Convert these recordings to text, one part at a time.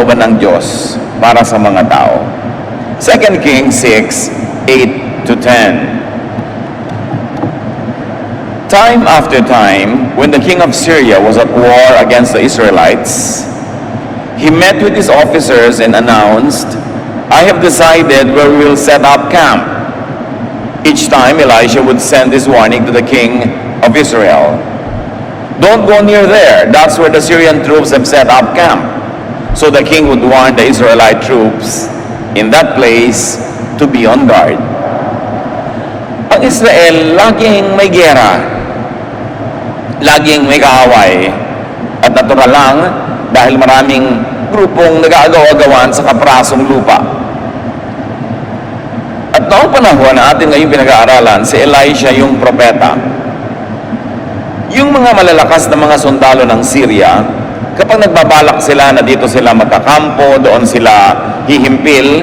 kalooban ng Diyos para sa mga tao. 2 Kings 6:8-10. Time after time, when the king of Syria was at war against the Israelites, he met with his officers and announced, "I have decided where we will set up camp." Each time, Elisha would send this warning to the king of Israel: "Don't go near there. That's where the Syrian troops have set up camp." So the king would warn the Israelite troops in that place to be on guard. Ang Israel, laging may giyera, laging may kaaway, at natural lang dahil maraming grupong nag-aagaw-agawan sa kaprasong lupa. At noong panahon na atin ngayon pinag-aaralan, si Elisha yung propeta. Yung mga malalakas na mga sundalo ng Syria, kapag nagbabalak sila na dito sila magkakampo, doon sila hihimpil,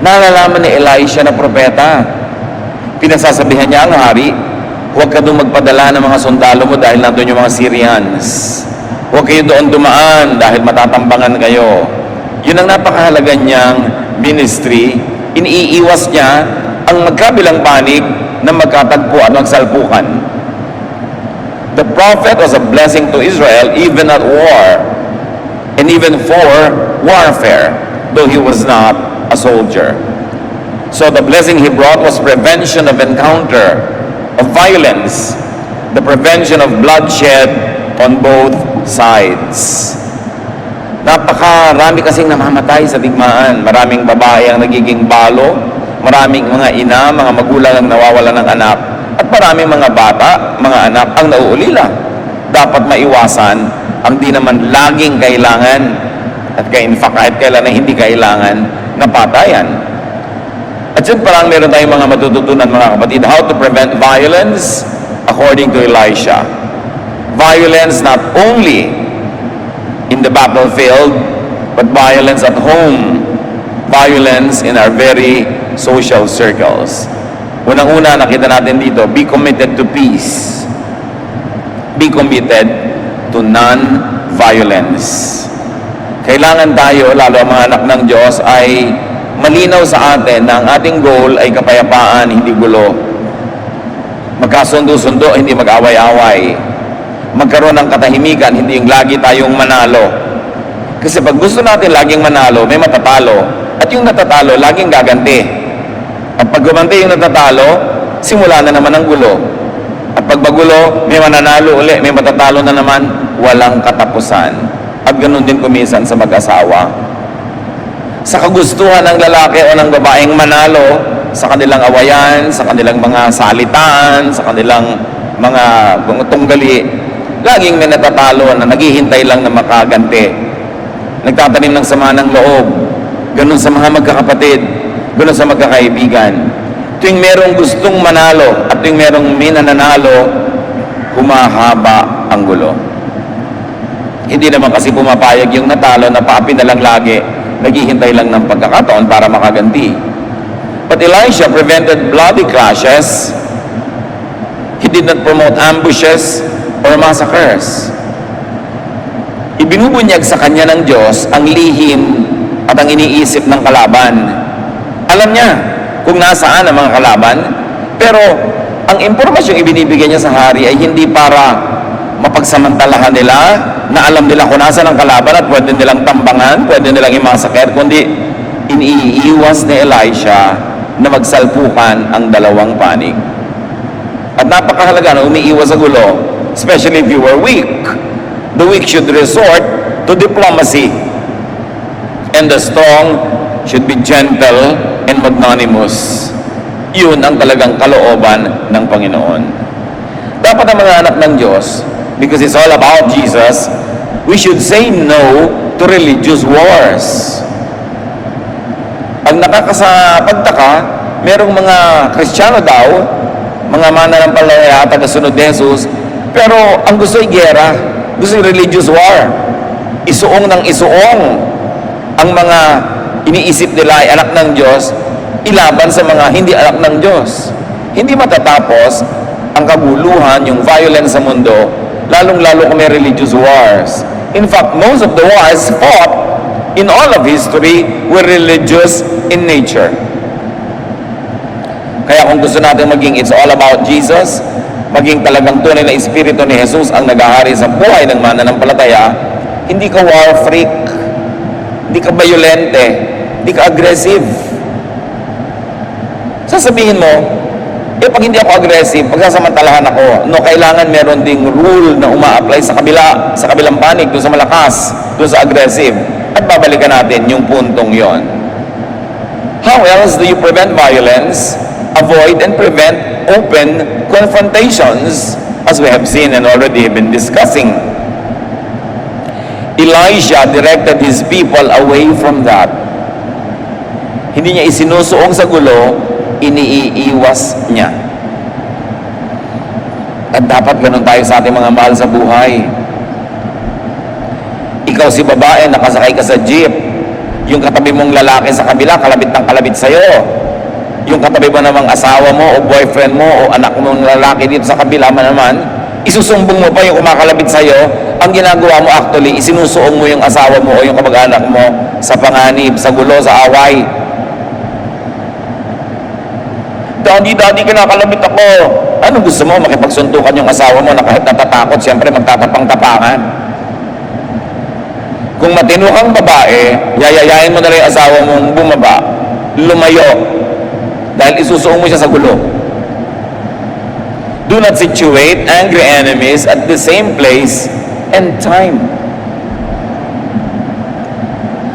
nalalaman ni Elisha na propeta. Pinasasabihan niya ang hari, "Huwag ka doon magpadala ng mga sundalo mo dahil nandun yung mga Syrians. Huwag kayo doon dumaan dahil matatambangan kayo." Yun ang napakahalaga niyang ministry. Iniiwas niya ang magkabilang panig na magkatagpuan o magsalpukan. The prophet was a blessing to Israel even at war and even for warfare, though he was not a soldier. So the blessing he brought was prevention of encounter, of violence, the prevention of bloodshed on both sides. Napakarami kasing namamatay sa digmaan. Maraming babae ang nagiging balo, maraming mga ina, mga magulang ang nawawala ng anak, at maraming mga bata, mga anak ang nauulila. Dapat maiwasan ang di naman laging kailangan, at in fact kahit kailan na hindi kailangan na patayan. At yun parang meron tayong mga matututunan, mga kapatid, how to prevent violence according to Elisha. Violence not only in the battlefield, but violence at home. Violence in our very social circles. Unang-una, nakita natin dito, be committed to peace. Be committed to non-violence. Kailangan tayo, lalo ang mga anak ng Diyos, ay malinaw sa atin na ang ating goal ay kapayapaan, hindi gulo. Magkasundo-sundo, hindi mag-away-away. Magkaroon ng katahimikan, hindi yung lagi tayong manalo. Kasi pag gusto natin laging manalo, may matatalo. At yung natatalo, laging gaganti. At pag gumanti yung natatalo, simula na naman ang gulo. At pag magulo, may mananalo uli, may matatalo na naman, walang katapusan. At ganun din kumisan sa mag-asawa. Sa kagustuhan ng lalaki o ng babaeng manalo, sa kanilang awayan, sa kanilang mga salitaan, sa kanilang mga tunggali, laging may natatalo na naghihintay lang na makaganti. Nagtatanim ng sama ng loob. Ganun sa mga magkakapatid, ganun sa magkakaibigan. Tuwing merong gustong manalo at tuwing merong minananalo, humahaba ang gulo. Hindi naman kasi pumapayag yung natalo na paapi na lang lagi, naghihintay lang ng pagkakataon para makaganti. But Elisha prevented bloody clashes. He did not promote ambushes or massacres. Ibinubunyag sa kanya ng Diyos ang lihim at ang iniisip ng kalaban. Alam niya kung nasaan ang mga kalaban, pero ang impormasyong ibinibigay niya sa hari ay hindi para mapagsamantalahan nila na alam nila kung nasaan ang kalaban at pwede nilang tambangan, pwede nilang imasaker, kundi iniiwas ni Elisha na magsalpukan ang dalawang panig. At napakahalaga na umiiwas sa gulo, especially if you were weak. The weak should resort to diplomacy, and the strong should be gentle and magnanimous. Yun ang talagang kalooban ng Panginoon. Dapat ang mga anak ng Diyos, because it's all about Jesus, we should say no to religious wars. Ang nakakasapagtaka, merong mga Kristiyano daw, mga mananampalataya at tagasunod ni Jesus, pero ang gusto ay giyera, gusto ay religious war. Isuong ng isuong ang mga iniisip nila ay anak ng Diyos, ilaban sa mga hindi anak ng Diyos. Hindi matatapos ang kaguluhan, yung violence sa mundo, lalong-lalo kung may religious wars. In fact, most of the wars fought in all of history were religious in nature. Kaya kung gusto natin maging it's all about Jesus, maging talagang tunay na Espiritu ni Jesus ang nag-ahari sa buhay ng mananampalataya, hindi ka war freak, hindi ka violente, hindi ka aggressive. Sasabihin mo, pag hindi ako aggressive, pagsasamantalahan ako, no, kailangan meron ding rule na uma-apply sa kabilang panig, doon sa malakas, doon sa aggressive. At babalikan natin yung puntong yon. How else do you prevent violence, avoid and prevent open confrontations, as we have seen and already been discussing? Elijah directed his people away from that. Hindi niya isinusuong sa gulo, iniiwas niya. At dapat ganun tayo sa ating mga mahal sa buhay. Ikaw si babae, nakasakay ka sa jeep. Yung katabi mong lalaki sa kabila, kalabit ng kalabit sa'yo. Yung katabi mo namang asawa mo o boyfriend mo o anak mong lalaki dito sa kabila naman, isusumbong mo pa yung kumakalabit sa'yo. Ang ginagawa mo actually, isinusuong mo yung asawa mo o yung kamag-anak mo sa panganib, sa gulo, sa away. Daddy, kinakalabit ako. Ano gusto mo? Makipagsuntukan yung asawa mo na kahit natatakot, siyempre magtatapang-tapangan. Kung matino kang babae, yayayain mo na rin yung asawa mong bumaba, lumayo, dahil isusuong mo siya sa gulo. Do not situate angry enemies at the same place and time.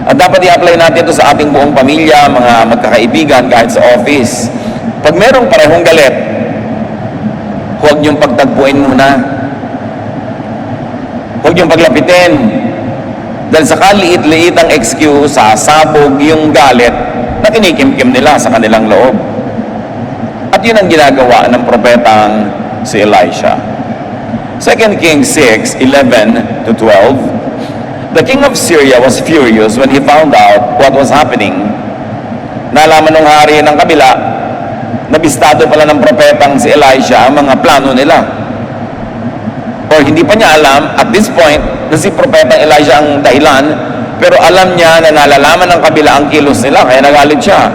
At dapat i-apply natin ito sa ating buong pamilya, mga magkakaibigan, kahit sa office. Pag merong parehong galit, huwag niyong pagtagpuin muna. Huwag niyong paglapitin. Dahil sa kaliit-liitang excuse, sasabog yung galit na kinikimkim nila sa kanilang loob. At yun ang ginagawa ng propetang si Elisha. 2 Kings 6:11 to 12. The king of Syria was furious when he found out what was happening. Nalaman ng hari ng kabila, nabistado pala ng propetang si Elisha ang mga plano nila. Or hindi pa niya alam at this point na si propetang Elisha ang dahilan, pero alam niya na nalalaman ng kabila ang kilos nila, kaya nagalit siya.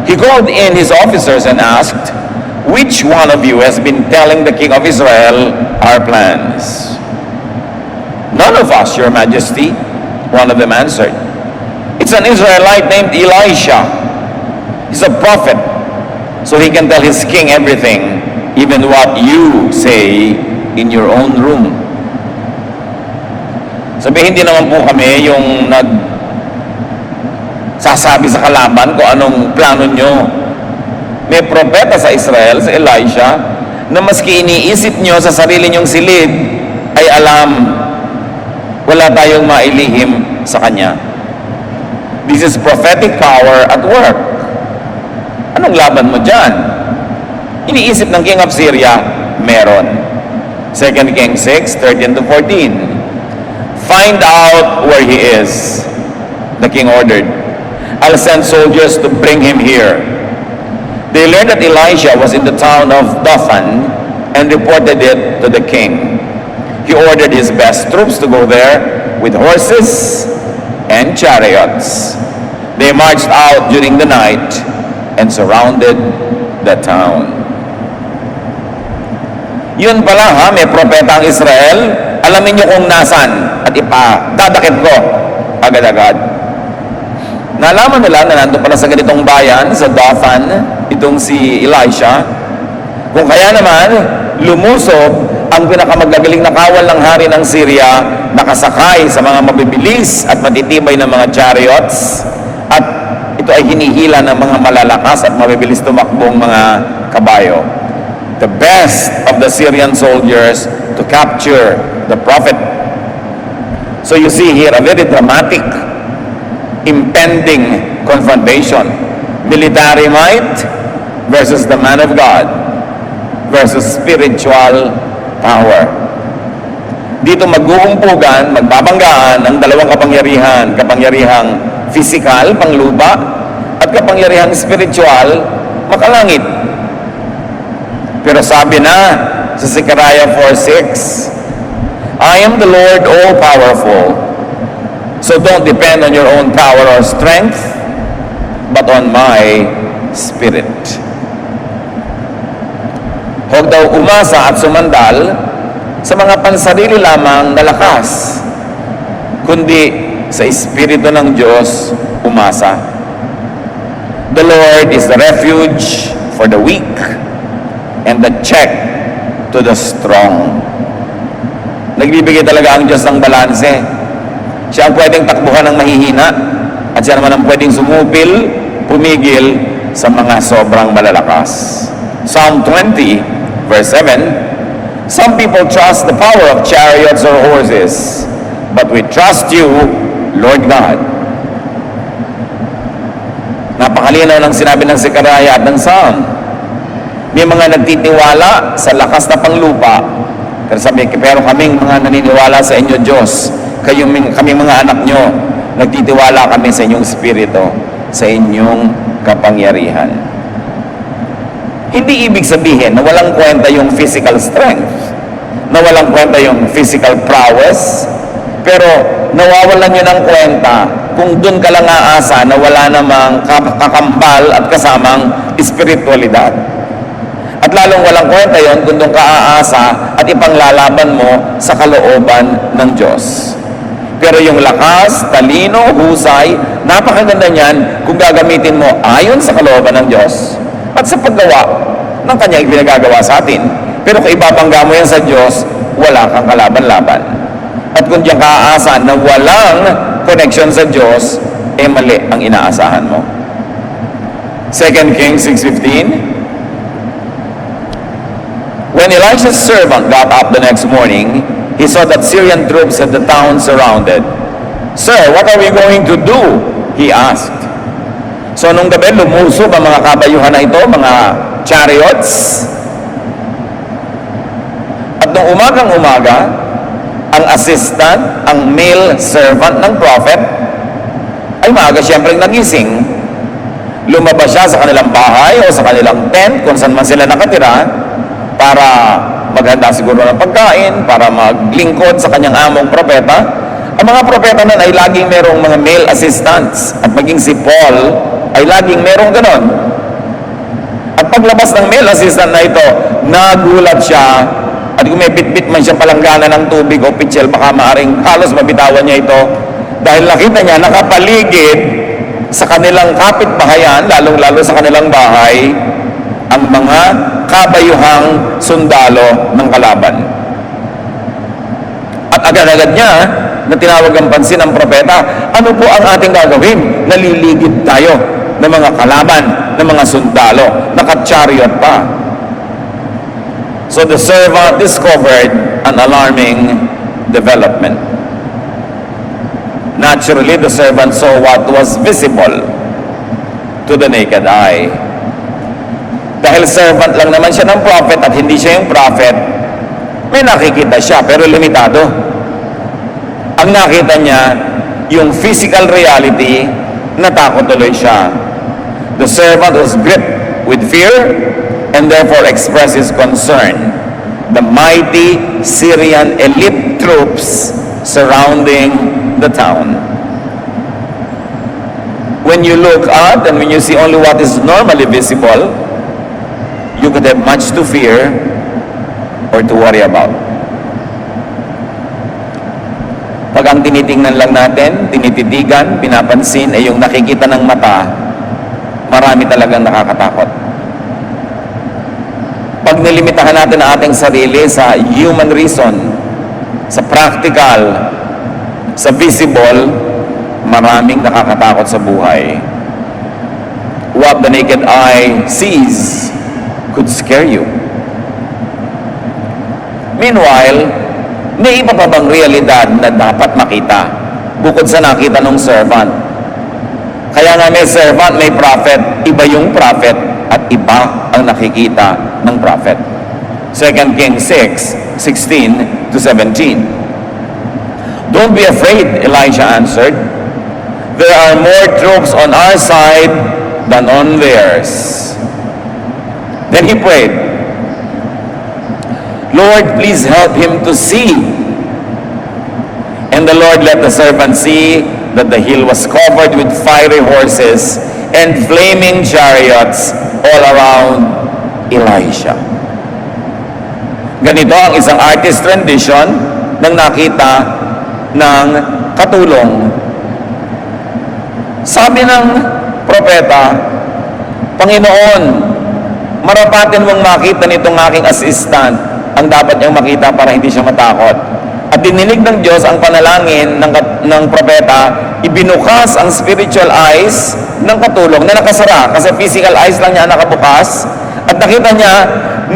He called in his officers and asked, "Which one of you has been telling the king of Israel our plans?" "None of us, your majesty," one of them answered. "It's an Israelite named Elisha. He's a prophet, so he can tell his king everything, even what you say in your own room." Sabihin, hindi naman po kami yung nagsasabi sa kalaban kung anong plano nyo. May propeta sa Israel, si Elisha, na maski iniisip nyo sa sarili nyong silid, ay alam, wala tayong mailihim sa kanya. This is prophetic power at work. Anong laban mo dyan? Iniisip ng king of Syria, meron. 2 Kings 6:13 to 14. "Find out where he is," the king ordered. "I'll send soldiers to bring him here." They learned that Elisha was in the town of Dothan and reported it to the king. He ordered his best troops to go there with horses and chariots. They marched out during the night and surrounded the town. Yun pala ha, may propeta ang Israel. Alamin nyo kung nasan at ipadadakip ko agad-agad. Nalaman nila na nandun pala sa ganitong bayan, sa Dothan, itong si Elisha. Kung kaya naman, lumusob ang pinakamagagaling na kawal ng hari ng Syria, nakasakay sa mga mabibilis at matitibay na mga chariots, at ito ay hinihila ng mga malalakas at mabibilis tumakbong mga kabayo. The best of the Syrian soldiers to capture the prophet. So you see here a very dramatic, impending confrontation. Military might versus the man of God versus spiritual power. Dito mag-uumpugan, magbabanggaan ang dalawang kapangyarihan, kapangyarihang physical, panglupa, at kapangyarihang spiritual, makalangit. Pero sabi na sa Zechariah 4:6, "I am the Lord all-powerful. So don't depend on your own power or strength, but on my Spirit. Huwag daw umasa at sumandal sa mga pansarili lamang na lakas, kundi sa Espiritu ng Diyos umasa. The Lord is the refuge for the weak and the check to the strong. Nagbibigay talaga ang Diyos ng balanse. Siya ang pwedeng takbuhan ng mahihina at siya naman ang pwedeng sumupil, pumigil sa mga sobrang malalakas. Psalm 20, verse 7, some people trust the power of chariots or horses, but we trust you, Lord God. Napakalinaw ng sinabi ng Zechariah at ng Psalm. May mga nagtitiwala sa lakas na panglupa, pero kaming mga naniniwala sa inyo, Diyos, kaming mga anak nyo, nagtitiwala kami sa inyong Espiritu, sa inyong kapangyarihan. Hindi ibig sabihin na walang kwenta yung physical strength, na walang kwenta yung physical prowess, pero nawawalan nyo ng kwenta kung dun ka lang aasa na wala namang kakambal at kasamang espiritualidad. At lalong walang kwenta yon kung doon ka aasa at ipanglalaban mo sa kalooban ng Diyos. Pero yung lakas, talino, husay, napakaganda niyan kung gagamitin mo ayon sa kalooban ng Diyos at sa paggawa ng kanyang ipinagagawa sa atin. Pero kung ibabangga mo yan sa Diyos, wala kang kalaban-laban. At kung diyan ka aasa na walang connection sa Diyos, mali ang inaasahan mo. 2 Kings 6:15. When Elisha's servant got up the next morning, he saw that Syrian troops had the town surrounded. Sir, what are we going to do? He asked. So nung gabi, lumusob ang mga kabayuhan na ito, mga chariots. At nung umagang-umaga, ang assistant, ang male servant ng prophet, ay maaga siyempre nagising. Lumabas siya sa kanilang bahay o sa kanilang tent, kung saan man sila nakatira, para maghanda siguro ng pagkain, para maglingkod sa kanyang among propeta. Ang mga propeta nun ay laging merong mga male assistants, at maging si Paul ay laging merong ganon. At paglabas ng male assistant na ito, nagulat siya, at kung may bit-bit man siya palanggana ng tubig o pitchel, baka maaring halos mabitawan niya ito, dahil nakita niya nakapaligid sa kanilang kapitbahayan, lalong-lalo sa kanilang bahay, ang mga kabayuhang sundalo ng kalaban. At agad-agad niya na tinawag ang pansin ng propeta, ano po ang ating gagawin? Naliligid tayo ng mga kalaban, ng mga sundalo, naka-chariot pa. So the servant discovered an alarming development. Naturally, the servant saw what was visible to the naked eye. Dahil servant lang naman siya ng prophet at hindi siya yung prophet, may nakikita siya pero limitado. Ang nakita niya, yung physical reality, natakot tuloy siya. The servant was gripped with fear and therefore expressed his concern. The mighty Syrian elite troops surrounding the town. When you look out and when you see only what is normally visible, you could have much to fear or to worry about. Pag ang tinitingnan lang natin, tinititigan, pinapansin ay yung nakikita ng mata, marami talagang nakakatakot. Pag nilimitahan natin ang ating sarili sa human reason, sa practical, sa visible, maraming nakakatakot sa buhay. What the naked eye sees could scare you. Meanwhile, may iba pa bang realidad na dapat makita bukod sa nakita ng servant? Kaya nga may servant, may prophet, iba yung prophet at iba ang nakikita ng prophet. 2 Kings 6:16 to 17. Don't be afraid, Elisha answered. There are more troops on our side than on theirs. Then he prayed, Lord, please help him to see. And the Lord let the servant see that the hill was covered with fiery horses and flaming chariots all around Elisha. Ganito ang isang artist rendition ng nakita ng katulong. Sabi ng propeta, Panginoon, marapatin mong makita nitong aking assistant ang dapat niyang makita para hindi siya matakot. At dininig ng Diyos ang panalangin ng propeta, ibinukas ang spiritual eyes ng katulong na nakasara kasi physical eyes lang niya nakabukas. At nakita niya,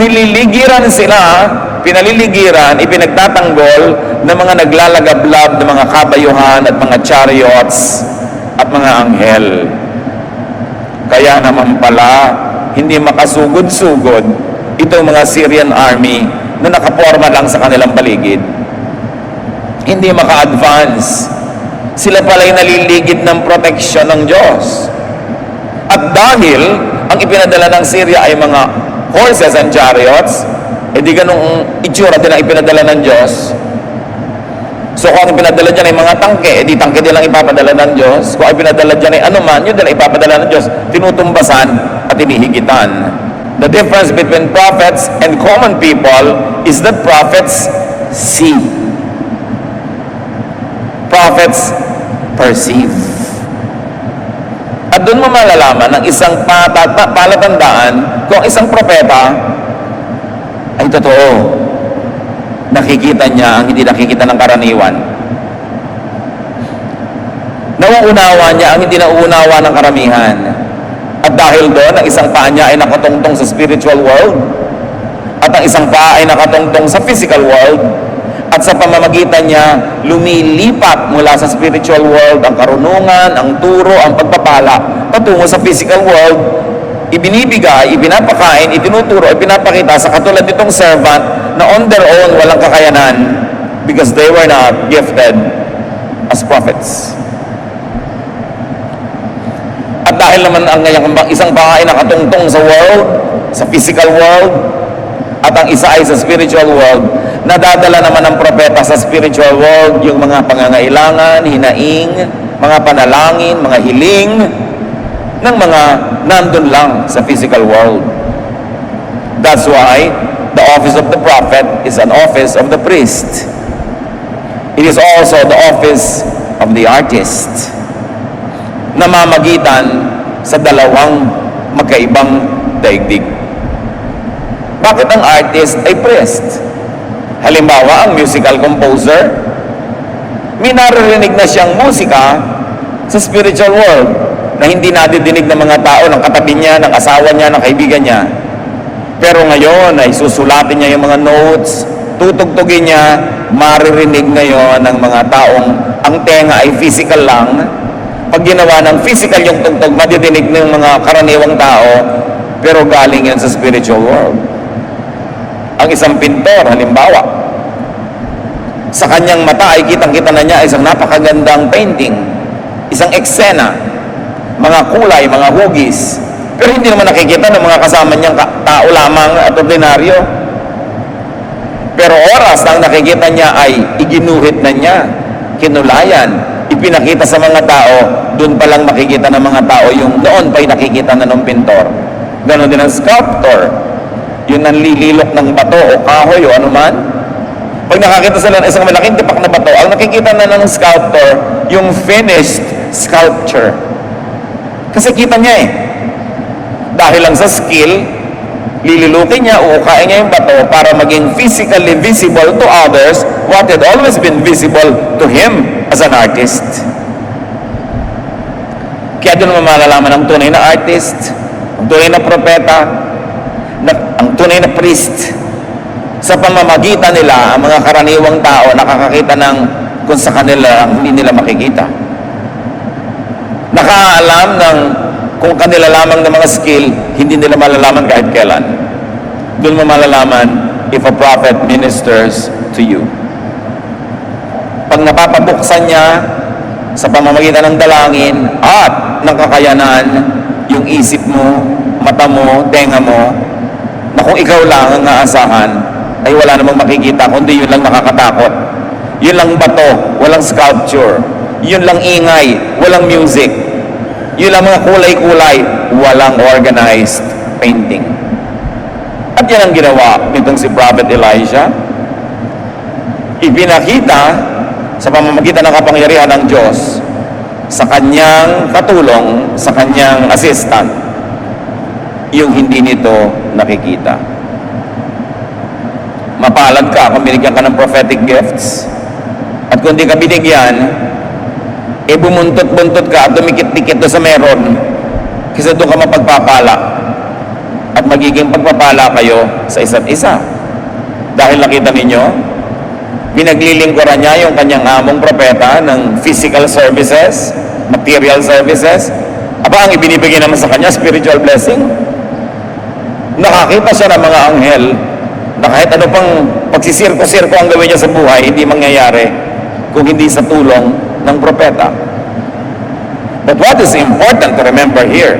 nililigiran sila, pinaliligiran, ipinagtatanggol ng mga naglalagablab ng mga kabayuhan at mga chariots at mga anghel. Kaya naman pala, hindi makasugod-sugod itong mga Syrian army na nakaporma lang sa kanilang paligid. Hindi maka-advance. Sila pala'y naliligid ng proteksyon ng Diyos. At dahil ang ipinadala ng Syria ay mga horses and chariots, di ganung itsura din ang ipinadala ng Diyos. So kung ang ipinadala dyan ay mga tangke, di tangke din lang ipapadala ng Diyos. Kung ang ipinadala dyan ay anuman, yun din ang ipapadala ng Diyos. Tinutumbasan at inihigitan. The difference between prophets and common people is that prophets see. Prophets perceive. At doon mo malalaman ng isang palatandaan kung isang propeta ay totoo. Nakikita niya ang hindi nakikita ng karaniwan. Nauunawa niya ang hindi nauunawa ng karamihan. At dahil doon, ang isang paa niya ay nakatungtong sa spiritual world at ang isang paa ay nakatungtong sa physical world. At sa pamamagitan niya, lumilipat mula sa spiritual world ang karunungan, ang turo, ang pagpapala patungo sa physical world. Ibinibigay, ibinapakain, itinuturo, ipinapakita sa katulad nitong servant na on their own walang kakayanan because they were not gifted as prophets. At dahil naman ang isang paa ay nakatungtong sa world, sa physical world, at ang isa ay sa spiritual world, nadadala naman ng propeta sa spiritual world yung mga pangangailangan, hinaing, mga panalangin, mga hiling ng mga nandun lang sa physical world. That's why the office of the prophet is an office of the priest. It is also the office of the artist. Namamagitan sa dalawang magkaibang daigdig. Bakit ang artist ay priest? Halimbawa, ang musical composer, may naririnig na siyang musika sa spiritual world na hindi nadidinig ng mga tao, ng katabi niya, ng asawa niya, ng kaibigan niya. Pero ngayon ay susulatin niya yung mga notes, tutugtugin niya, maririnig ngayon ng mga taong ang tenga ay physical lang. Pag ginawa ng physical yung tugtog, madidinig ng mga karaniwang tao, pero galing yan sa spiritual world. Ang isang pintor, halimbawa, sa kanyang mata ay kitang-kita na niya isang napakagandang painting, isang eksena, mga kulay, mga hugis, pero hindi naman nakikita ng mga kasama niyang tao lamang at ordinaryo. Pero oras na ang nakikita niya ay iginuhit na niya, kinulayan, ipinakita sa mga tao, doon pa lang makikita ng mga tao yung noon pa'y nakikita na ng pintor. Ganon din ang sculptor. Yun ang lililok ng bato o kahoy o anuman. Pag nakakita sila ng isang malaking tipak na bato, ang nakikita na ng sculptor, yung finished sculpture. Kasi kita niya eh. Dahil lang sa skill, lililukin niya, uukain niya yung bato para maging physically visible to others what had always been visible to him as an artist. Kaya doon naman malalaman ang tunay na artist, ang tunay na propeta, ang tunay na priest. Sa pamamagitan nila, ang mga karaniwang tao nakakakita ng kung sa kanila ang hindi nila makikita. Nakaalam ng kung kanila lamang ng mga skill, hindi nila malalaman kahit kailan. Doon mo malalaman if a prophet ministers to you. Pag napapabuksan niya sa pamamagitan ng dalangin at ng kakayanan, yung isip mo, mata mo, tenga mo, na kung ikaw lang ang naasahan, ay wala namang makikita, kundi yun lang nakakatakot. Yun lang bato, walang sculpture. Yun lang ingay, walang music. Yun lang mga kulay-kulay, walang organized painting. At yan ang ginawa nitong si Prophet Elijah. Ipinakita sa pamamagitan ng kapangyarihan ng Diyos sa kanyang katulong, sa kanyang assistant, yung hindi nito nakikita. Mapalad ka kung binigyan ka ng prophetic gifts. At kung di ka binigyan, bumuntot-buntot ka at dumikit-dikit doon sa meron kasi doon ka mapagpapala. At magiging pagpapala kayo sa isa't isa. Dahil nakita ninyo, pinaglilingkuran niya yung kanyang among propeta ng physical services, material services. Aba, ang ibinibigay naman sa kanya, spiritual blessing. Nakakita siya ng mga anghel na kahit ano pang pagsisirko-sirko ang gawin niya sa buhay, hindi mangyayari kung hindi sa tulong ng propeta. But what is important to remember here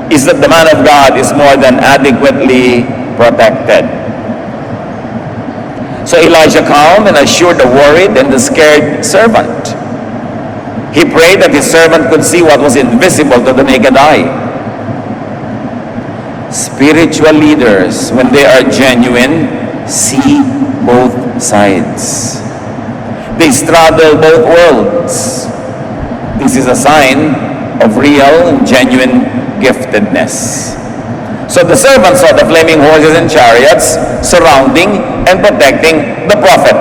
is that the man of God is more than adequately protected. So Elijah calmed and assured the worried and the scared servant. He prayed that his servant could see what was invisible to the naked eye. Spiritual leaders, when they are genuine, see both sides. They straddle both worlds. This is a sign of real, genuine giftedness. So the servant saw the flaming horses and chariots surrounding and protecting the prophet.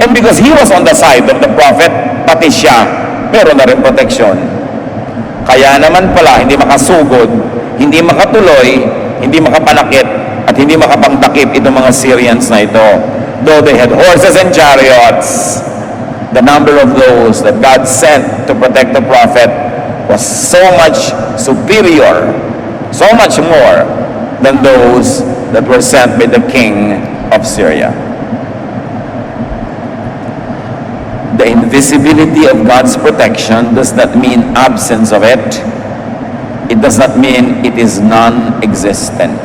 And because he was on the side of the prophet, pati siya, meron na rin protection. Kaya naman pala, hindi makasugod, hindi makatuloy, hindi makapanakit, at hindi makapangtakip itong mga Syrians na ito. Though they had horses and chariots, the number of those that God sent to protect the prophet was so much superior, so much more than those that were sent by the king of Syria. The invisibility of God's protection does not mean absence of it. It does not mean it is non-existent.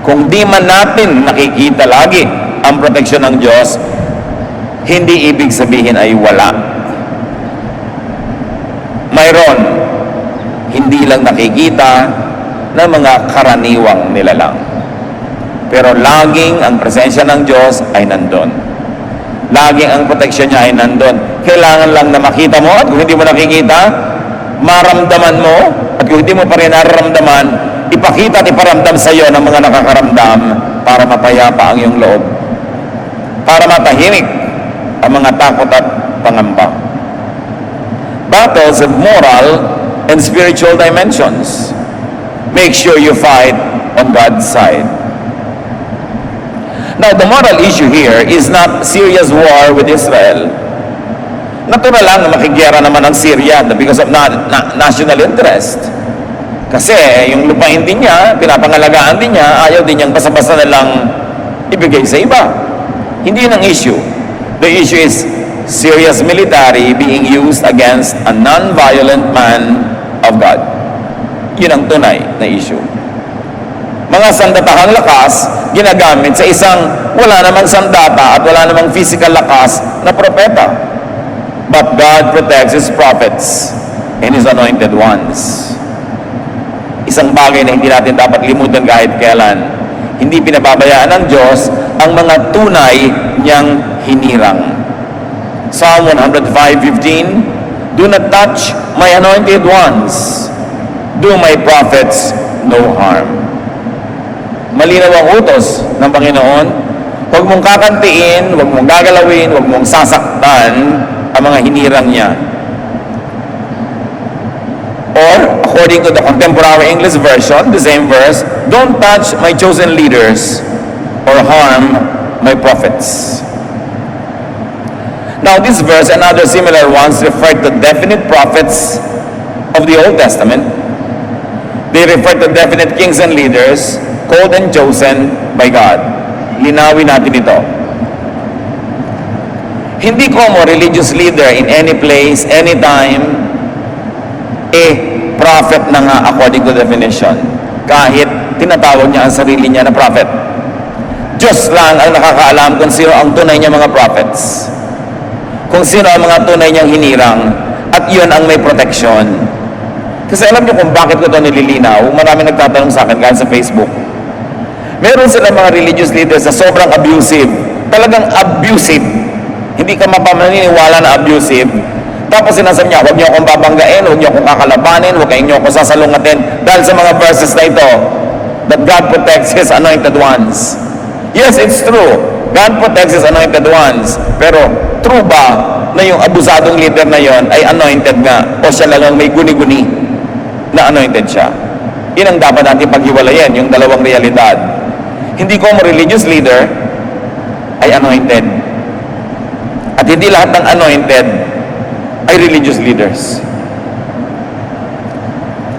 Kung di man natin nakikita lagi ang proteksyon ng Diyos, hindi ibig sabihin ay wala. Mayroon, hindi lang nakikita ng mga karaniwang nilalang. Pero laging ang presensya ng Diyos ay nandun. Laging ang proteksyon niya ay nandun. Kailangan lang na makita mo, at kung hindi mo nakikita, maramdaman mo, at kung hindi mo pa rin nararamdaman, ipakita at iparamdam sa iyo ng mga nakakaramdam para mapayapa ang iyong loob. Para matahimik ang mga takot at pangamba. Battles have moral and spiritual dimensions. Make sure you fight on God's side. Now, the moral issue here is not Syria's war with Israel. Natural lang na makigyera naman ang Syria because of national interest. Kasi yung lupain din niya, pinapangalagaan din niya, ayaw din niyang basta-basta na lang ibigay sa iba. Hindi yun ang issue. The issue is Syria's military being used against a non-violent man of God. Yun ang tunay na issue. Mga sandatahang lakas, ginagamit sa isang wala namang sandata at wala namang physical lakas na propeta. But God protects His prophets and His anointed ones. Isang bagay na hindi natin dapat limutan kahit kailan. Hindi pinababayaan ng Diyos ang mga tunay niyang hinirang. Psalm 105:15, do not touch my anointed ones. Do my prophets no harm. Malinaw ang utos ng Panginoon. Huwag mong kakantiin, huwag mong gagalawin, huwag mong sasaktan ang mga hinirang niya. Or, according to the contemporary English version, the same verse, don't touch my chosen leaders or harm my prophets. Now, this verse and other similar ones refer to definite prophets of the Old Testament. They refer to definite kings and leaders called and chosen by God. Linawin natin ito. Hindi como religious leader in any place, anytime, prophet na nga according to definition. Kahit tinatawag niya ang sarili niya na prophet. Diyos lang ang nakakaalam kung sino ang tunay niya mga prophets. Kung sino ang mga tunay niyang hinirang. At yun ang may protection. Kasi alam niyo kung bakit ko ito nililinaw, marami nagtatanong sa akin kahit sa Facebook. Meron silang mga religious leaders na sobrang abusive. Talagang abusive. Hindi ka mapamaniniwala na abusive. Tapos sinasabi niya, huwag niyo akong babanggain, huwag niyo akong kakalabanin, huwag niyo akong sasalungatin. Dahil sa mga verses na ito, that God protects His anointed ones. Yes, it's true. God protects His anointed ones. Pero true ba na yung abusadong leader na yon ay anointed nga? O siya lang ang may guni-guni na anointed siya? Yun ang dapat natin paghiwalayan, yung dalawang realidad. Hindi ko mo religious leader ay anointed. At hindi lahat ng anointed ay religious leaders.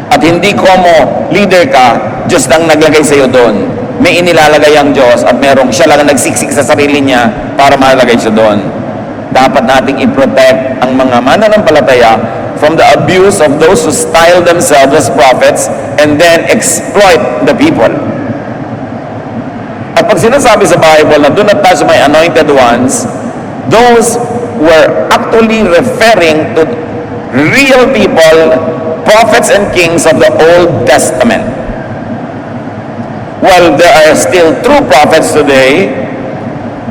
At hindi ko mo leader ka, Diyos lang naglagay sa iyo doon. May inilalagay ang Diyos at merong siya lang ang nagsiksik sa sarili niya para malagay siya doon. Dapat nating i-protect ang mga mananampalataya from the abuse of those who style themselves as prophets and then exploit the people. At pag sinasabi sa Bible na do not touch my anointed ones, those were actually referring to real people, prophets and kings of the Old Testament. While there are still true prophets today,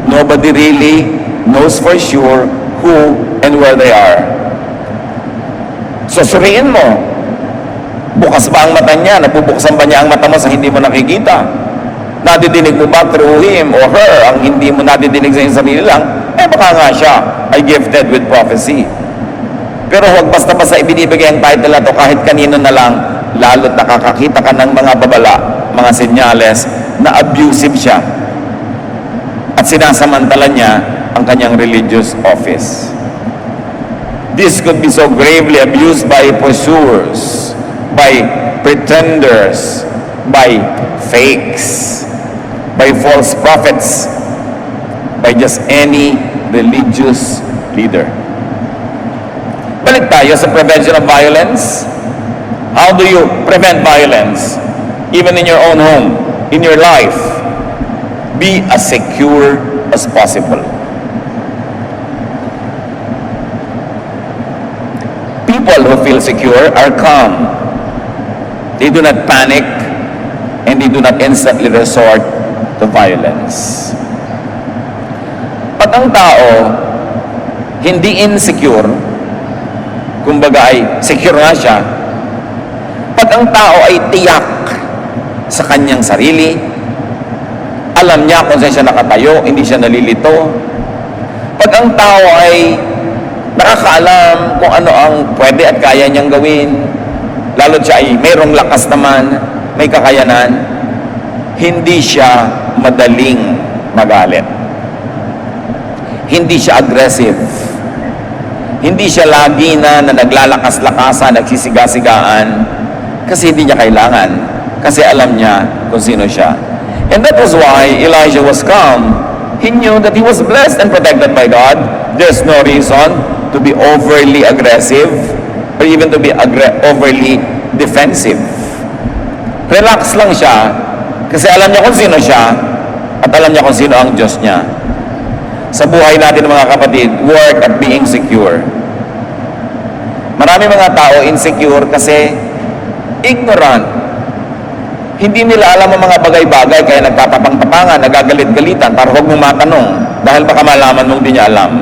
nobody really knows for sure who and where they are. Susuriin mo, bukas ba ang mata niya? Nabubuksan ba niya ang mata mo sa hindi mo nakikita? Nadidinig mo ba through him or her ang hindi mo nadidinig sa iyong sarili lang? Baka nga siya ay gifted with prophecy. Pero huwag basta-basta ibinibigay ang title na to kahit kanino na lang, lalo't nakakakita ka ng mga babala, mga senyales na abusive siya at sinasamantala niya ang kanyang religious office. This could be so gravely abused by pursuers, by pretenders, by fakes, by false prophets, by just any religious leader. Balik tayo sa prevention of violence. How do you prevent violence? Even in your own home, in your life. Be as secure as possible. People who feel secure are calm. They do not panic and they do not instantly resort to violence. Pag ang tao hindi insecure, kumbaga ay secure na siya, pag ang tao ay tiyak sa kanyang sarili, alam niya kung saan siya nakatayo, hindi siya nalilito. Pag ang tao ay nakakaalam kung ano ang pwede at kaya niyang gawin, lalo siya ay mayroong lakas naman, may kakayanan, hindi siya madaling magalit. Hindi siya aggressive. Hindi siya lagi na naglalakas-lakasan, nagsisiga-sigaan, kasi hindi niya kailangan. Kasi alam niya kung sino siya. And that was why Elijah was calm. He knew that he was blessed and protected by God. There's no reason to be overly aggressive or even to be overly defensive. Relax lang siya kasi alam niya kung sino siya at alam niya kung sino ang Diyos niya. Sa buhay natin mga kapatid, work at being secure. Marami mga tao insecure kasi ignorant. Hindi nila alam ang mga bagay-bagay kaya nagtatapang-tapangan, nagagalit-galitan para huwag mong matanong dahil baka malaman mong di niya alam.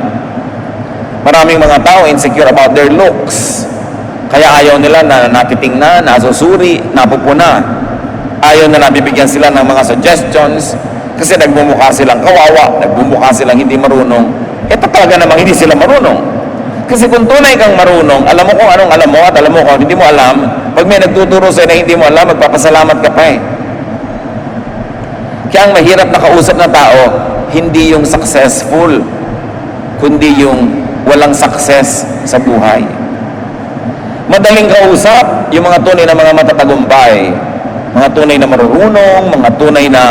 Maraming mga tao insecure about their looks. Kaya ayaw nila na natitingnan, nasusuri, napupuna. Ayaw na nabibigyan sila ng mga suggestions kasi nagmumukha silang kawawa, nagmumukha silang hindi marunong. Ito talaga namang hindi sila marunong. Kasi kung tunay kang marunong, alam mo kung anong alam mo at alam mo kung hindi mo alam, pag may nagtuturo sa'yo na hindi mo alam, magpapasalamat ka pa eh. Kaya ang mahirap na kausap na tao, hindi yung successful, kundi yung walang success sa buhay. Madaling kausap, yung mga tunay na mga matatagumpay, mga tunay na marunong, mga tunay na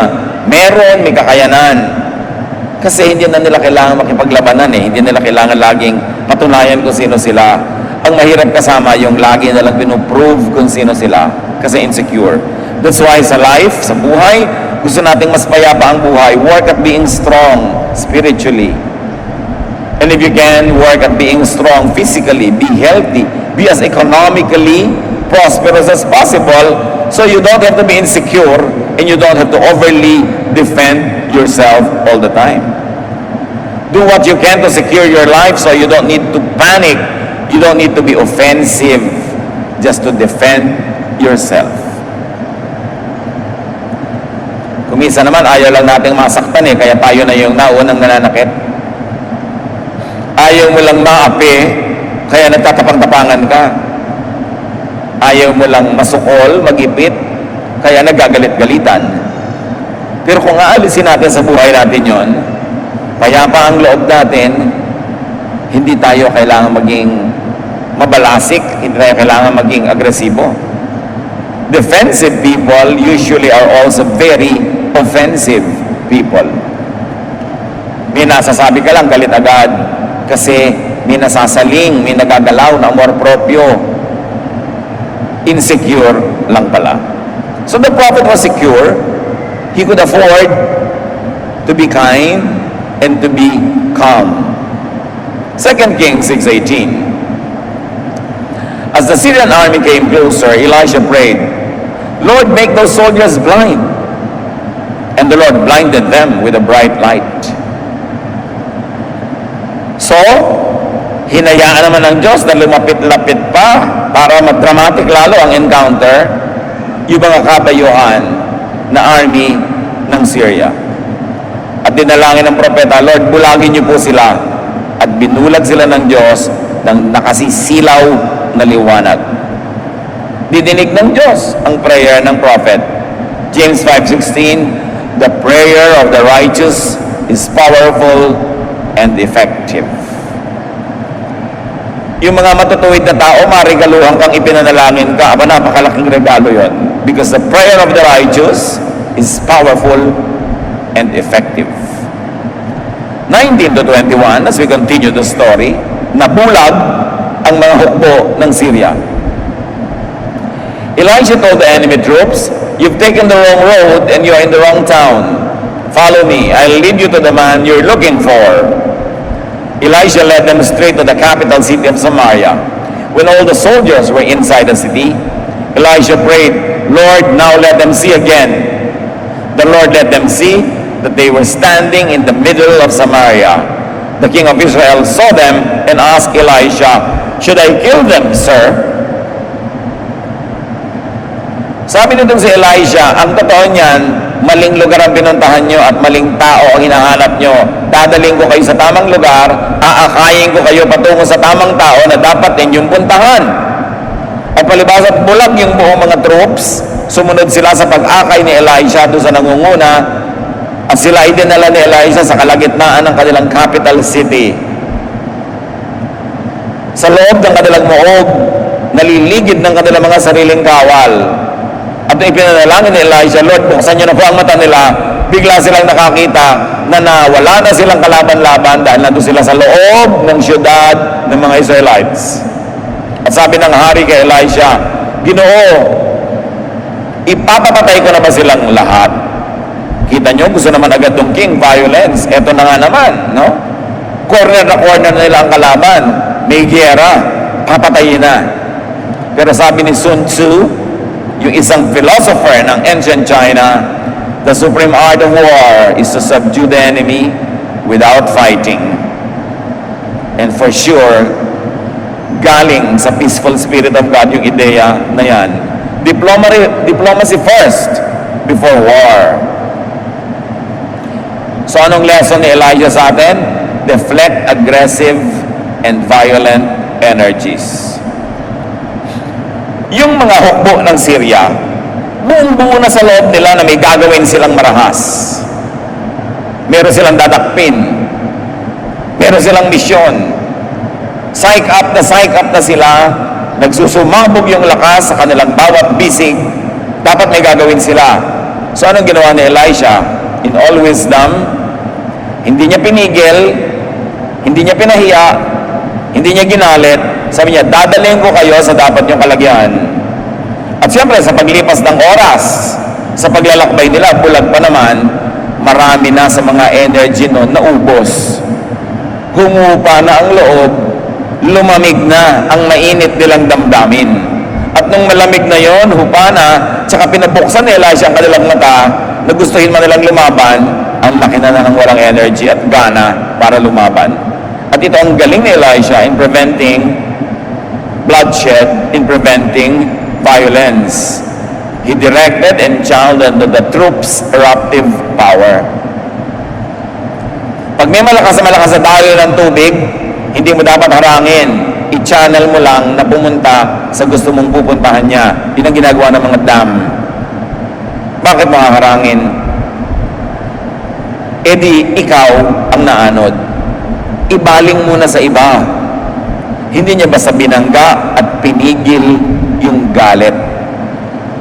meron, may kakayanan. Kasi hindi na nila kailangan makipaglabanan eh. Hindi nila kailangan laging patunayan kung sino sila. Ang mahirap kasama yung lagi nalang pinuprove kung sino sila. Kasi insecure. That's why sa life, sa buhay, gusto nating mas payapa ang buhay, work at being strong spiritually. And if you can, work at being strong physically, be healthy, be as economically prosperous as possible, so you don't have to be insecure and you don't have to overly defend yourself all the time. Do what you can to secure your life so you don't need to panic. You don't need to be offensive just to defend yourself. Kung minsan naman, ayaw lang nating masaktan kaya tayo na yung naunang nananakit. Ayaw mo lang maapi, kaya nagtatapang-tapangan ka. Ayaw mo lang masukol, magipit, kaya nagagalit-galitan. Pero kung aalisin natin sa buhay natin yon, payapa ang loob natin, hindi tayo kailangan maging mabalasik, hindi tayo kailangan maging agresibo. Defensive people usually are also very offensive people. May nasasabi ka lang, galit agad, kasi may nasasaling, may nagagalaw na amor proprio. Insecure lang pala. So the prophet was secure. He could afford to be kind and to be calm. 2 Kings 6:18. As the Syrian army came closer, Elisha prayed, Lord, make those soldiers blind. And the Lord blinded them with a bright light. So, hinayaan naman ng Diyos na lumapit-lapit pa para mag-dramatic lalo ang encounter, yung mga katayuan na army ng Syria. At dinalangin ng propeta, Lord, bulagin niyo po sila. At binulag sila ng Diyos ng nakasisilaw na liwanag. Didinig ng Diyos ang prayer ng prophet. James 5:16, the prayer of the righteous is powerful and effective. Yung mga matutuwid na tao, marigaluhan kang ipinanalangin ka, napakalaking regalo yon. Because the prayer of the righteous is powerful and effective. 19 to 21, as we continue the story, nabulag ang mga hukbo ng Syria. Elisha told the enemy troops, you've taken the wrong road and you're in the wrong town. Follow me, I'll lead you to the man you're looking for. Elisha led them straight to the capital city of Samaria. When all the soldiers were inside the city, Elisha prayed, Lord, now let them see again. The Lord let them see that they were standing in the middle of Samaria. The king of Israel saw them and asked Elisha, should I kill them, sir? Sabi nito si Elisha, ang totoo niyan, maling lugar ang pinuntahan nyo at maling tao ang hinahanap nyo. Dadaling ko kayo sa tamang lugar, aakayin ko kayo patungo sa tamang tao na dapat ninyong puntahan. At palibas at bulag yung buong mga troops, sumunod sila sa pag-akay ni Elisha doon sa nangunguna, at sila ay dinala ni Elisha sa kalagitnaan ng kanilang capital city. Sa loob ng kanilang moob, naliligid ng kanilang mga sariling kawal. At ipinanalangin ni Elisha, Lord, buksan niyo na po ang mata nila. Bigla silang nakakita na nawala na silang kalaban-laban dahil nandun sila sa loob ng syudad ng mga Israelites. At sabi ng hari kay Elisha, Ginoo, ipapapatay ko na ba silang lahat? Kita nyo, gusto naman agad ng king, violence. Eto na nga naman, no? Corner na corner na nila ang kalaban. May giyera, papatayin na. Pero sabi ni Sun Tzu, yung isang philosopher ng ancient China, the supreme art of war is to subdue the enemy without fighting. And for sure, galing sa peaceful spirit of God yung ideya na yan. Diplomacy first before war. So anong lesson ni Elijah sa atin? Deflect aggressive and violent energies. Yung mga hukbo ng Syria, buong-buo na sa loob nila na may gagawin silang marahas. Meron silang dadakpin. Meron silang misyon. Psych up na sila. Nagsusumabog yung lakas sa kanilang bawat bisig. Dapat may gagawin sila. So anong ginawa ni Elisha? In all wisdom, hindi niya pinigil, hindi niya pinahiya, hindi niya ginalit. Sabi niya, dadalhin ko kayo sa dapat niyong kalagyan. At siyempre, sa paglipas ng oras, sa paglalakbay nila, bulag pa naman, marami na sa mga energy noon na ubos. Humupa na ang loob, lumamig na ang mainit nilang damdamin. At nung malamig na yon, hupa na, tsaka pinabuksan ni Elisha ang kanilang mata, na gustuhin man nilang lumaban, ang laki na ng walang energy at gana para lumaban. At ito ang galing ni Elisha in preventing bloodshed, in preventing violence. He directed and channeled the troops' eruptive power. Pag may malakas na dayo ng tubig, hindi mo dapat harangin. I-channel mo lang na pumunta sa gusto mong pupuntahan niya. Yun ang ginagawa ng mga dam. Bakit makaharangin? E di, ikaw ang naanod. Ibaling muna sa iba. Hindi niya basta binangga at pinigil yung galit.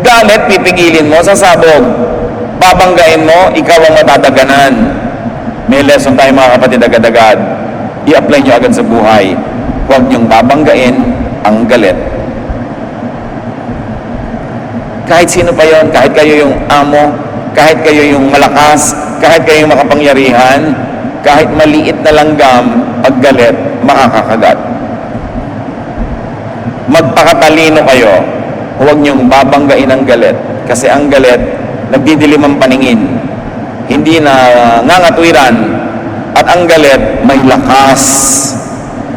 Galit, pipigilin mo sa sabog. Babanggain mo, ikaw ang matadaganan. May lesson tayo mga kapatid agad-agad. I-apply nyo agad sa buhay. Huwag niyong babanggain ang galit. Kahit sino pa yon, kahit kayo yung amo, kahit kayo yung malakas, kahit kayo yung makapangyarihan, kahit maliit na langgam, pag galit, makakakagat. Magpakatalino kayo. Huwag niyong babanggain ang galit. Kasi ang galit, nagdidilim ang paningin. Hindi na ngangatwiran. At ang galit, may lakas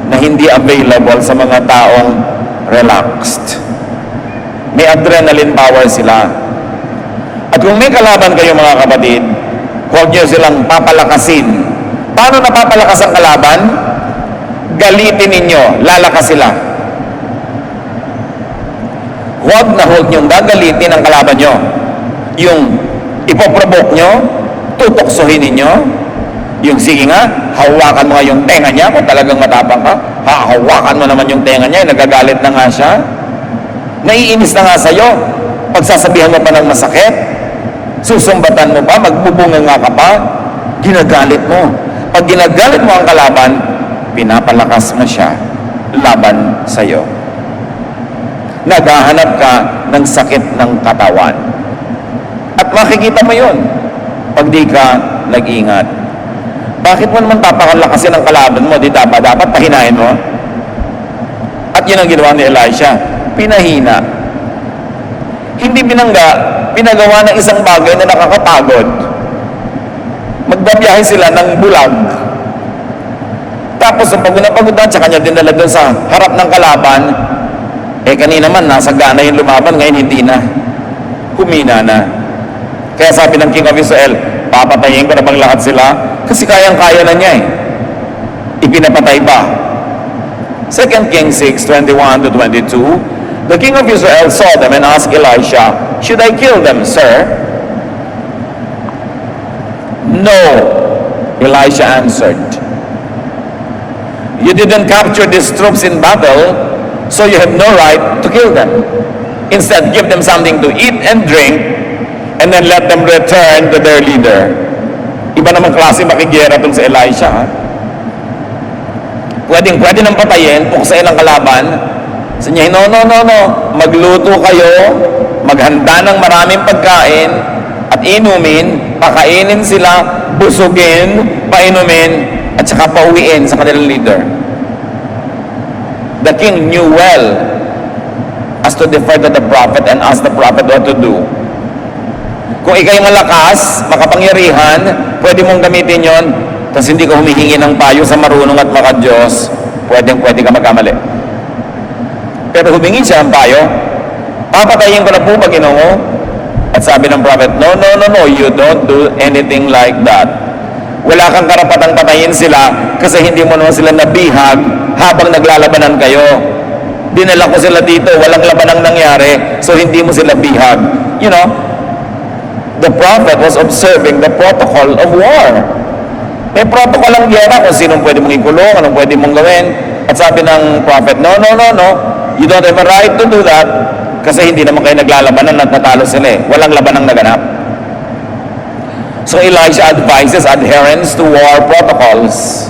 na hindi available sa mga taong relaxed. May adrenaline power sila. At kung may kalaban kayo mga kapatid, huwag niyo silang papalakasin. Paano napapalakas ang kalaban? Galitin ninyo, lalakas sila. Huwag niyong gagalitin ang kalaban nyo. Yung ipoprovoke nyo, tutuksohin ninyo, yung sige nga, hawakan mo nga yung tenga niya kung talagang matapang ka. Hawakan mo naman yung tenga niya, nagagalit na nga siya. Naiinis na nga sa'yo. Pagsasabihan mo pa ng masakit, susumbatan mo pa, magbubunga nga ka pa, ginagalit mo. Pag ginagalit mo ang kalaban, pinapalakas mo siya laban sa'yo. Naghahanap ka ng sakit ng katawan. At makikita mo yun pag di ka nag-ingat. Bakit mo naman papakalakasin ang kalaban mo? Di dapat pahinahin mo? At yun ang ginawa ni Elisha. Pinahina. Hindi binangga, pinagawa ng isang bagay na nakakapagod. Magbabiyahe sila ng bulag. Tapos ang pagod na pagod na, tsaka niya dinala doon sa harap ng kalaban. Kanina man, nasa gana yung lumaban, ngayon hindi na. Humina na. Kaya sabi ng King of Israel, papatayin ko na bang lahat sila? Kasi kayang-kaya na niya Ipinapatay pa. 2 Kings 6:21-22, the King of Israel saw them and asked Elisha, "Should I kill them, sir?" "No," Elisha answered. "You didn't capture these troops in battle, so you have no right to kill them. Instead, give them something to eat and drink, and then let them return to their leader." Iba namang klase makigera itong sa Elisha. Pwede nang patayin, puksain ang kalaban. Sabi niya, no. Magluto kayo, maghanda ng maraming pagkain, at inumin, pakainin sila, busugin, painumin, at saka pauwiin sa kanilang leader. The king knew well as to defer to the prophet and ask the prophet what to do. Kung ikay malakas, makapangyarihan, pwede mong gamitin yon, tapos hindi ka humihingi ng payo sa marunong at makadiyos, pwede ka magkamali. Pero humingi siya ng payo, papatayin ko na po Panginoon. At sabi ng prophet, no, you don't do anything like that. Wala kang karapatang patayin sila kasi hindi mo naman sila nabihag habang naglalabanan kayo. Dinala ko sila dito, walang labanang nangyari, so hindi mo sila bihag. You know, the prophet was observing the protocol of war. May protocol ang giyera kung sinong pwede mong ikulong, anong pwede mong gawin. At sabi ng prophet, no, you don't have a right to do that kasi hindi naman kayo naglalabanan at natalo sila Walang labanang naganap. So Elisha advises adherence to war protocols.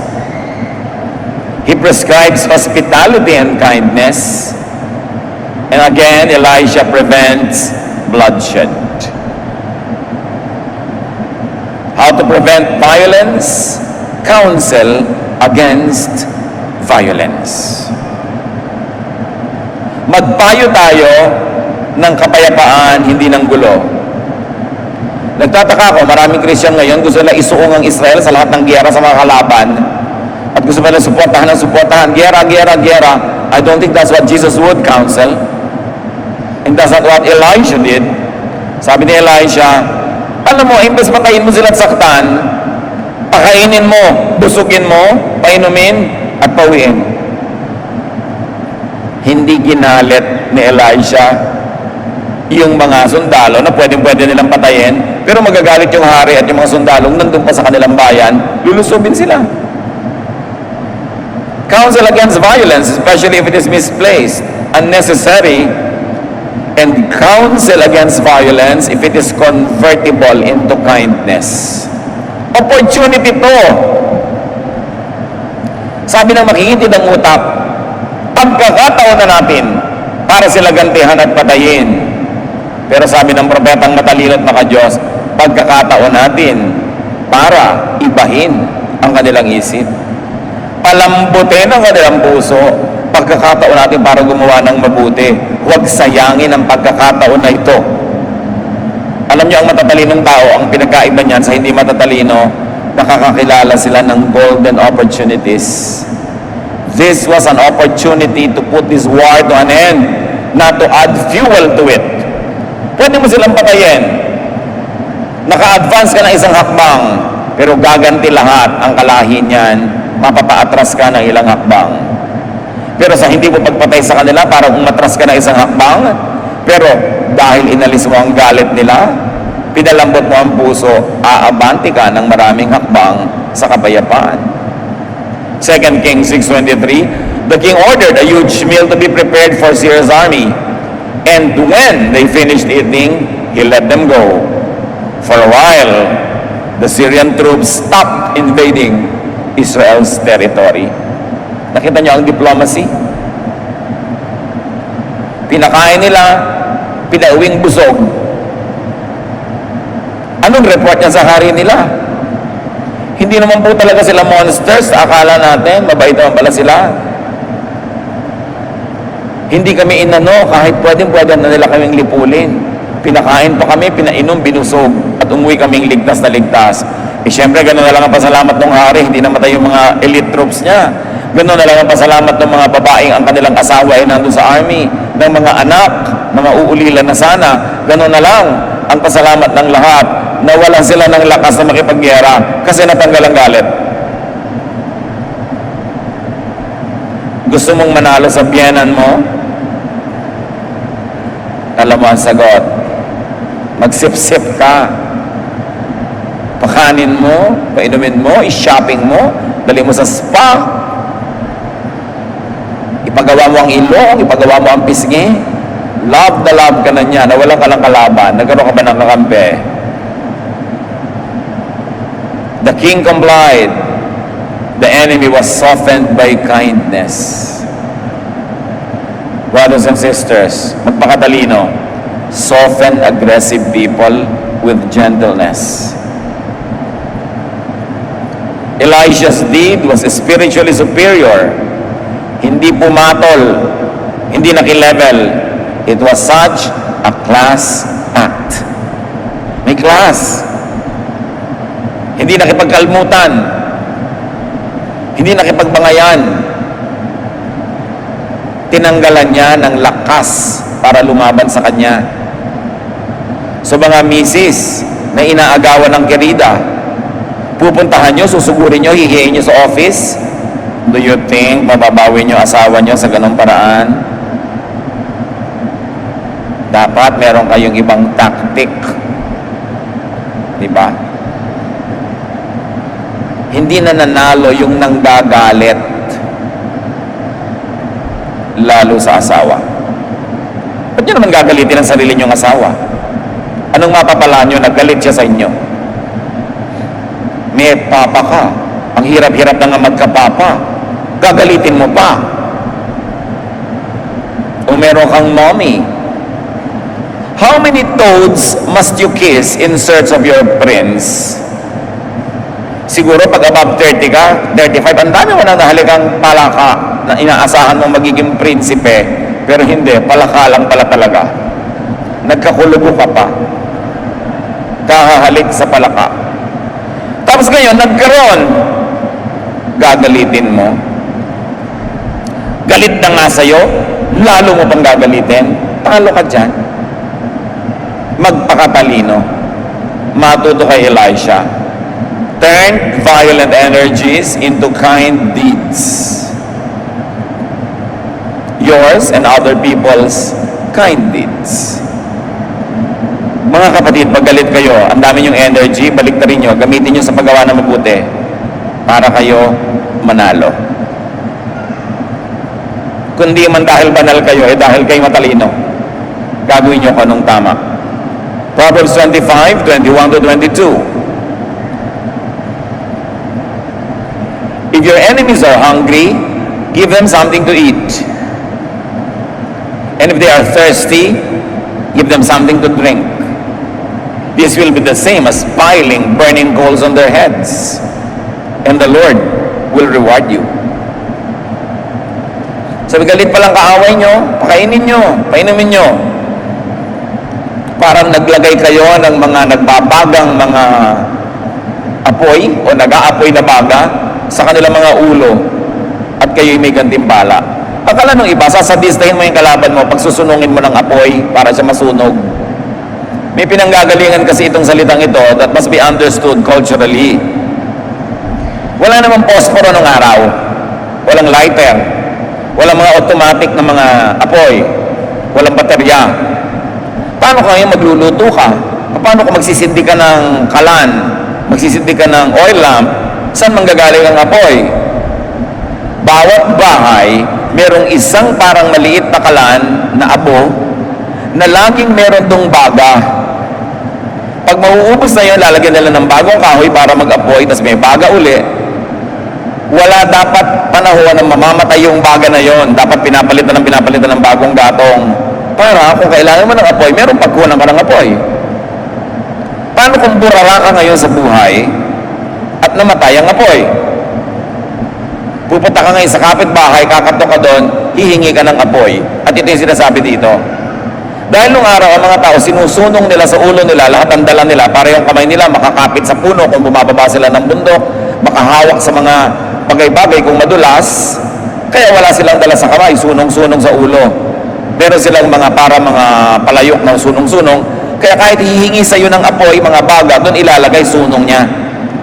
He prescribes hospitality and kindness. And again, Elisha prevents bloodshed. how to prevent violence, counsel against violence. Magpayo tayo ng kapayapaan, hindi ng gulo. Nagtataka ako, maraming Christian ngayon gusto nila isuong ang Israel sa lahat ng giyera sa mga kalaban at gusto nila suportahan, giyera. I don't think that's what Jesus would counsel, and that's not what Elisha did. Sabi ni Elisha, alam mo, imbes patayin mo sila at saktan, pakainin mo, busugin mo, painumin at pawiin. Hindi ginalit ni Elisha yung mga sundalo na pwede nilang patayin, pero magagalit yung hari at yung mga sundalong nandun pa sa kanilang bayan, lulusubin sila. Counsel against violence, especially if it is misplaced, unnecessary, and counsel against violence if it is convertible into kindness. Opportunity to. Sabi ng makikitid ang utak, pagkakataon na natin para sila gantihan at patayin. Pero sabi ng propetang matalino at maka-Diyos, pagkakataon natin para ibahin ang kanilang isip. Palambutin ang kanilang puso. Pagkakataon natin para gumawa ng mabuti. Huwag sayangin ang pagkakataon na ito. Alam niyo, ang matatalinong tao, ang pinagkaiba niyan sa hindi matatalino, nakakakilala sila ng golden opportunities. This was an opportunity to put this war to an end, not to add fuel to it. Pwede mo silang patayin. Naka-advance ka ng isang hakbang, pero gaganti lahat ang kalahi niyan, mapapaatras ka ng ilang hakbang. Pero sa hindi mo pagpatay sa kanila, para umatras ka ng isang hakbang, pero dahil inalis mo ang galit nila, pinalambot mo ang puso, aabanti ka ng maraming hakbang sa kapayapaan. 2 Kings 6:23, the king ordered a huge meal to be prepared for Syria's army. And when they finished eating, he let them go. For a while, the Syrian troops stopped invading Israel's territory. Nakita niyo ang diplomacy? Pinakain nila, pinauwing busog. Anong report niya sa hari nila? Hindi naman po talaga sila monsters. Akala natin, mabait naman pala sila. Hindi kami inano, kahit pwede na nila kaming lipulin. Pinakain pa kami, pinainom, binusog, at umuwi kaming ligtas na ligtas. Siyempre, gano'n na lang ang pasalamat ng hari, hindi namatay yung mga elite troops niya. Gano'n na lang ang pasalamat ng mga babaeng ang kanilang asawa ay nandun sa army, ng mga anak na mauulilan na sana. Gano'n na lang ang pasalamat ng lahat na walang sila ng lakas na makipagyera kasi natanggal ang galit. Gusto mong manalo sa biyenan mo? Alam mo ang sagot, magsip-sip ka, pakanin mo, painumin mo, i-shopping mo, dali mo sa spa, ipagawa mo ang ilong, ipagawa mo ang pisngi, love ka na niya, nawalan ka ng kalaban, nagkaroon ka ba ng kakampi? The king complied. The enemy was softened by kindness. Brothers and sisters, magpakatalino. Soften aggressive people with gentleness. Elisha's deed was spiritually superior. Hindi pumatol, hindi nakilevel. It was such a class act. May class. Hindi nakipagkalmutan. Hindi nakipagbangayan. Tinanggalan niya ng lakas para lumaban sa kanya. So mga misis na inaagawan ng kerida, pupuntahan nyo, susugurin nyo, hihihin nyo sa office. Do you think mababawi nyo asawa nyo sa ganong paraan? Dapat meron kayong ibang tactic. Diba? Hindi na nanalo yung nanggagalit lalo sa asawa. Ba't nyo naman gagalitin ang sarili nyong asawa? Anong mapapala nyo? Naggalit siya sa inyo. May papa ka. Ang hirap-hirap na nga magkapapa. Gagalitin mo pa. O meron kang mommy. How many toads must you kiss in search of your prince Siguro pag above 30 ka, 35, ang dami mo nang nahalikang palaka na inaasahan mong magiging prinsipe, pero hindi, palaka lang pala talaga. Nagkakulugo ka pa. Kahahalik sa palaka. Tapos ngayon, nagkaroon, gagalitin mo. Galit na nga sa'yo, lalo mo pang gagalitin, talo ka dyan. Magpakatalino. Matuto kay Elisha. Turn violent energies into kind deeds. Yours and other people's kind deeds. Mga kapatid, pag galit kayo, ang dami yung energy, balik na rin nyo, gamitin nyo sa paggawa ng mabuti para kayo manalo. Kundi man dahil banal kayo, dahil kayo matalino. Gagawin nyo kung anong tama. Proverbs 25, 21 to 22. If your enemies are hungry, give them something to eat. And if they are thirsty, give them something to drink. This will be the same as piling burning coals on their heads. And the Lord will reward you. Sabi, galit pa lang kaaway nyo, pakainin nyo, painumin nyo. Parang naglagay kayo ng mga nagbabagang mga apoy o nag-aapoy na baga sa kanilang mga ulo at kayo'y may gantimpala. Akala nung iba, sasadistahin mo yung kalaban mo, pagsusunungin mo ng apoy para siya masunog. May pinanggagalingan kasi itong salitang ito that must be understood culturally. Wala namang posporo nung araw. Walang lighter. Walang mga automatic na mga apoy. Walang baterya. Paano kaya magluluto ka? Paano kung magsisindi ka ng kalan? Magsisindi ka ng oil lamp? Saan manggagaling ang apoy? Bawat bahay, merong isang parang maliit na kalan na abo na laging meron dong baga. Pag mauubos na yun, lalagyan nila ng bagong kahoy para mag-apoy, tapos may baga uli. Wala dapat panahon na mamamatay yung baga na yon. Dapat pinapalitan ng bagong gatong. Para kung kailangan mo ng apoy, meron pagkunan ka ng apoy. Paano kung burara ka ngayon sa buhay at namatay ang apoy? Pupunta ka ngayon sa kapitbahay, kakatok ka doon, hihingi ka ng apoy. At ito yung sinasabi dito. Dahil nung araw, ang mga tao, sinusunong nila sa ulo nila, lahat ang dala nila, para yung kamay nila makakapit sa puno kung bumababa sila ng bundok, makahawak sa mga bagay-bagay kung madulas, kaya wala silang dala sa kamay, sunong-sunong sa ulo. Meron silang mga palayok ng sunong-sunong, kaya kahit hihingi sa iyo ng apoy, mga baga, doon ilalagay sunong niya.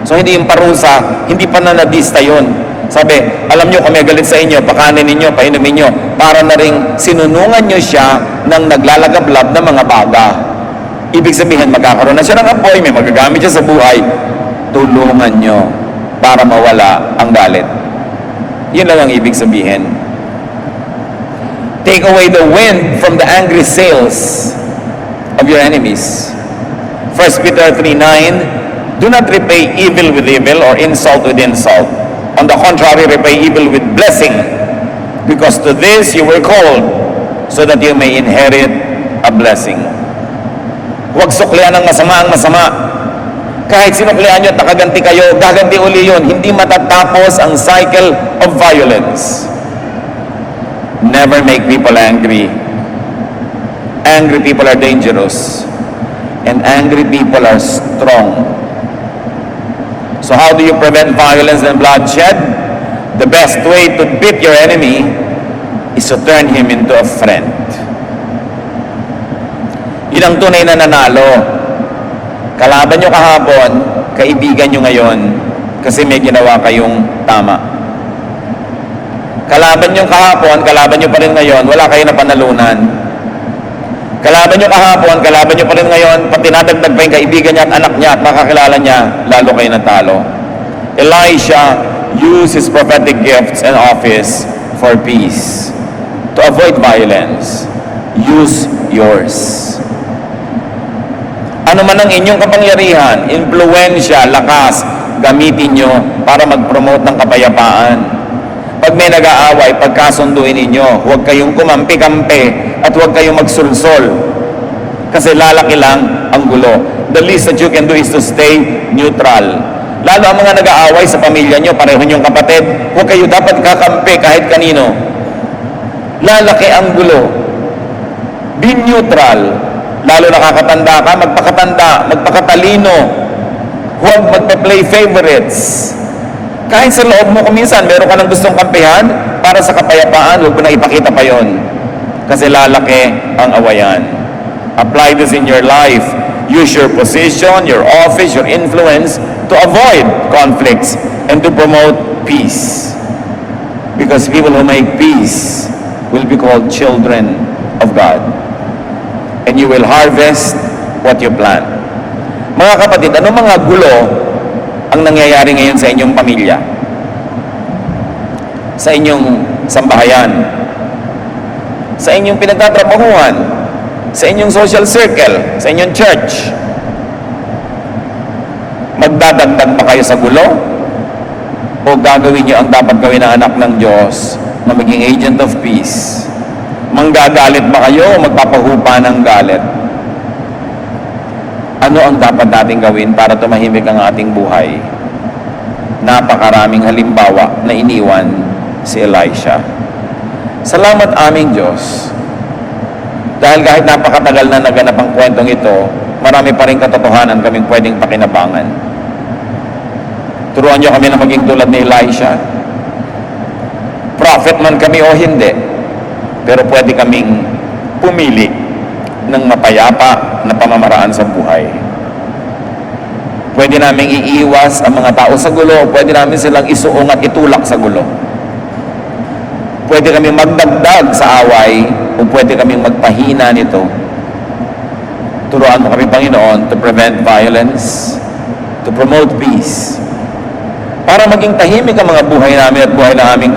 So hindi yung parusa, hindi pa nanadista yun. Sabi, alam nyo kung may galit sa inyo, pakanin ninyo, painumin nyo, para na rin sinunungan nyo siya ng naglalagablab na mga baga. Ibig sabihin, magkakaroon na siya ng apoy, may magagamit siya sa buhay, tulungan nyo para mawala ang galit. Yun lang ang ibig sabihin. Take away the wind from the angry sails of your enemies. 1 Peter 3:9, do not repay evil with evil or insult with insult. On the contrary, repay evil with blessing, because to this you were called, so that you may inherit a blessing. Huwag suklian ng masama ang masama. Kahit sinuklian nyo at nakaganti kayo, gaganti uli yun. Hindi matatapos ang cycle of violence. Never make people angry. Angry people are dangerous. And angry people are strong. So how do you prevent violence and bloodshed? The best way to beat your enemy is to turn him into a friend. Yun ang tunay na nanalo. Kalaban nyo kahapon, kaibigan nyo ngayon, kasi may ginawa kayong tama. Kalaban nyo kahapon, kalaban nyo pa rin ngayon, wala kayo na panalunan. Kalaban nyo kahapon, kalaban nyo pa rin ngayon, pag tinadagdag pa yung kaibigan niya at anak niya at makakilala niya, lalo kayo natalo. Elisha used his prophetic gifts and office for peace. To avoid violence, use yours. Ano man ang inyong kapangyarihan, impluwensya, lakas, gamitin nyo para mag-promote ng kapayapaan. Pag may nag-aaway, pagkasunduin ninyo, huwag kayong kumampi-kampi at huwag kayong magsulsol. Kasi lalaki lang ang gulo. The least that you can do is to stay neutral. Lalo ang mga nag-aaway sa pamilya nyo, pareho nyong kapatid, huwag kayo dapat kakampi kahit kanino. Lalaki ang gulo. Be neutral. Lalo nakakatanda ka, magpakatalino. Huwag magpa-play favorites. Kahit sa loob mo kuminsan, meron ka ng gustong kampihan, para sa kapayapaan, huwag mo na ipakita pa yon. Kasi lalaki ang awayan. Apply this in your life. Use your position, your office, your influence to avoid conflicts and to promote peace. Because people who make peace will be called children of God. And you will harvest what you plant. Mga kapatid, ano mga gulo ang nangyayari ngayon sa inyong pamilya? Sa inyong sambahayan? Sa inyong pinagtatrabahuhan? Sa inyong social circle? Sa inyong church? Magdadagdag ba kayo sa gulo? O gagawin niyo ang dapat gawin ng anak ng Diyos na maging agent of peace? Manggagalit ba kayo o magpapahupa ng galit? Ano ang dapat natin gawin para tumahimik ang ating buhay? Napakaraming halimbawa na iniwan si Elisha. Salamat aming Diyos. Dahil kahit napakatagal na naganap ang kwentong ito, marami pa rin katotohanan kaming pwedeng pakinabangan. Turuan niyo kami na maging tulad ni Elisha. Prophet man kami o hindi, pero pwede kaming pumili ng mapayapa na pamamaraan sa buhay. Pwede namin iiwas ang mga tao sa gulo, pwede namin silang isuong at itulak sa gulo. Pwede kaming magdagdag sa away, o pwede kaming magpahina nito. Turuan mo kami, Panginoon, to prevent violence, to promote peace, para maging tahimik ang mga buhay namin at buhay ng aming kapwa.